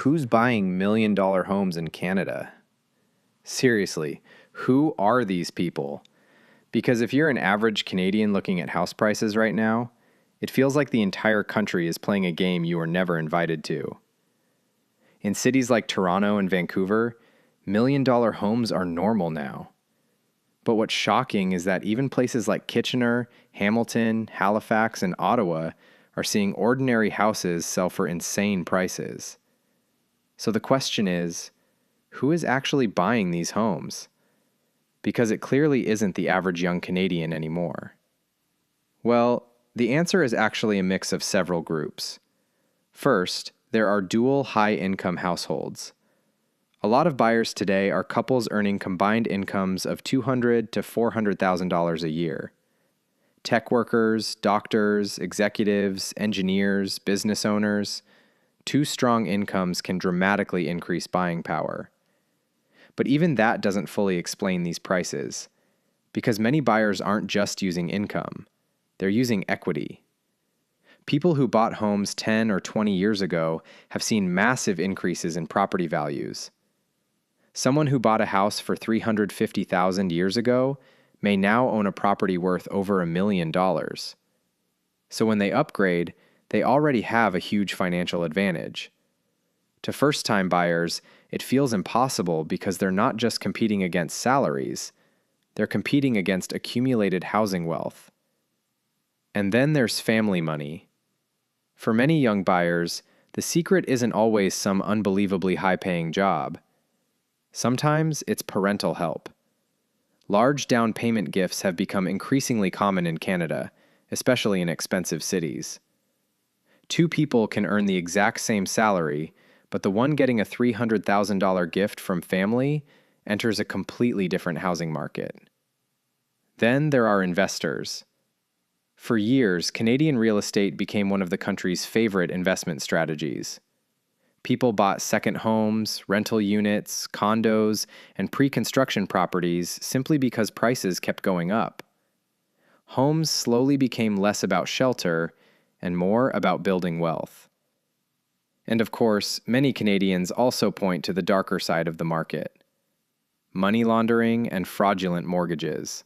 Who's buying million-dollar homes in Canada? Seriously, who are these people? Because if you're an average Canadian looking at house prices right now, it feels like the entire country is playing a game you were never invited to. In cities like Toronto and Vancouver, million-dollar homes are normal now. But what's shocking is that even places like Kitchener, Hamilton, Halifax, and Ottawa are seeing ordinary houses sell for insane prices. So the question is, who is actually buying these homes? Because it clearly isn't the average young Canadian anymore. Well, the answer is actually a mix of several groups. First, there are dual high-income households. A lot of buyers today are couples earning combined incomes of $200,000 to $400,000 a year. Tech workers, doctors, executives, engineers, business owners. Two strong incomes can dramatically increase buying power. But even that doesn't fully explain these prices, because many buyers aren't just using income, they're using equity. People who bought homes 10 or 20 years ago have seen massive increases in property values. Someone who bought a house for $350,000 years ago may now own a property worth over $1 million. So when they upgrade, they already have a huge financial advantage. To first-time buyers, it feels impossible because they're not just competing against salaries, they're competing against accumulated housing wealth. And then there's family money. For many young buyers, the secret isn't always some unbelievably high-paying job. Sometimes it's parental help. Large down payment gifts have become increasingly common in Canada, especially in expensive cities. Two people can earn the exact same salary, but the one getting a $300,000 gift from family enters a completely different housing market. Then there are investors. For years, Canadian real estate became one of the country's favorite investment strategies. People bought second homes, rental units, condos, and pre-construction properties simply because prices kept going up. Homes slowly became less about shelter and more about building wealth. And of course, many Canadians also point to the darker side of the market: money laundering and fraudulent mortgages.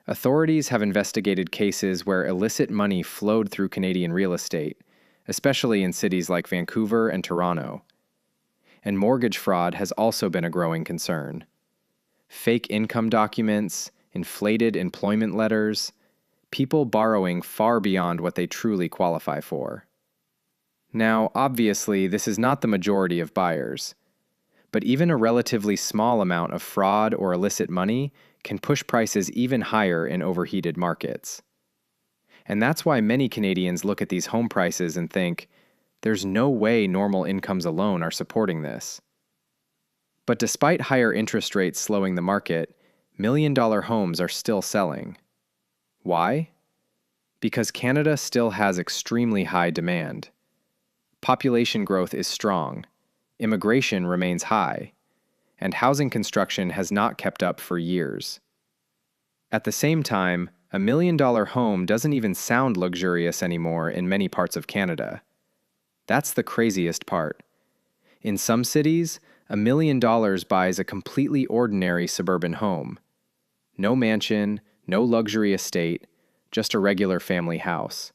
Authorities have investigated cases where illicit money flowed through Canadian real estate, especially in cities like Vancouver and Toronto. And mortgage fraud has also been a growing concern. Fake income documents, inflated employment letters, people borrowing far beyond what they truly qualify for. Now, obviously, this is not the majority of buyers, but even a relatively small amount of fraud or illicit money can push prices even higher in overheated markets. And that's why many Canadians look at these home prices and think, there's no way normal incomes alone are supporting this. But despite higher interest rates slowing the market, million-dollar homes are still selling. Why? Because Canada still has extremely high demand. Population growth is strong, immigration remains high, and housing construction has not kept up for years. At the same time, a million-dollar home doesn't even sound luxurious anymore in many parts of Canada. That's the craziest part. In some cities, $1 million buys a completely ordinary suburban home. No mansion, no luxury estate, just a regular family house.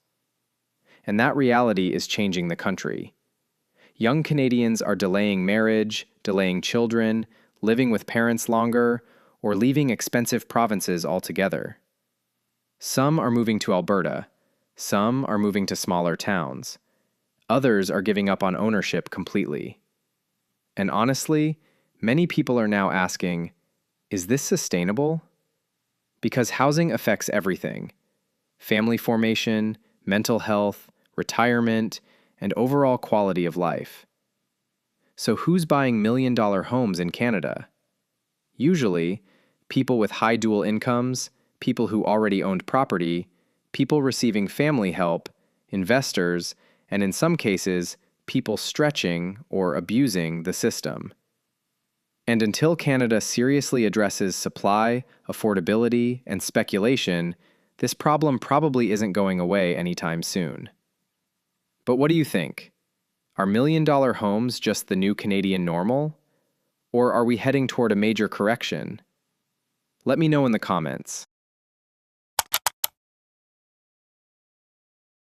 And that reality is changing the country. Young Canadians are delaying marriage, delaying children, living with parents longer, or leaving expensive provinces altogether. Some are moving to Alberta. Some are moving to smaller towns. Others are giving up on ownership completely. And honestly, many people are now asking, is this sustainable? Because housing affects everything: family formation, mental health, retirement, and overall quality of life. So who's buying million-dollar homes in Canada? Usually, people with high dual incomes, people who already owned property, people receiving family help, investors, and in some cases, people stretching or abusing the system. And until Canada seriously addresses supply, affordability, and speculation, this problem probably isn't going away anytime soon. But what do you think? Are million-dollar homes just the new Canadian normal? Or are we heading toward a major correction? Let me know in the comments.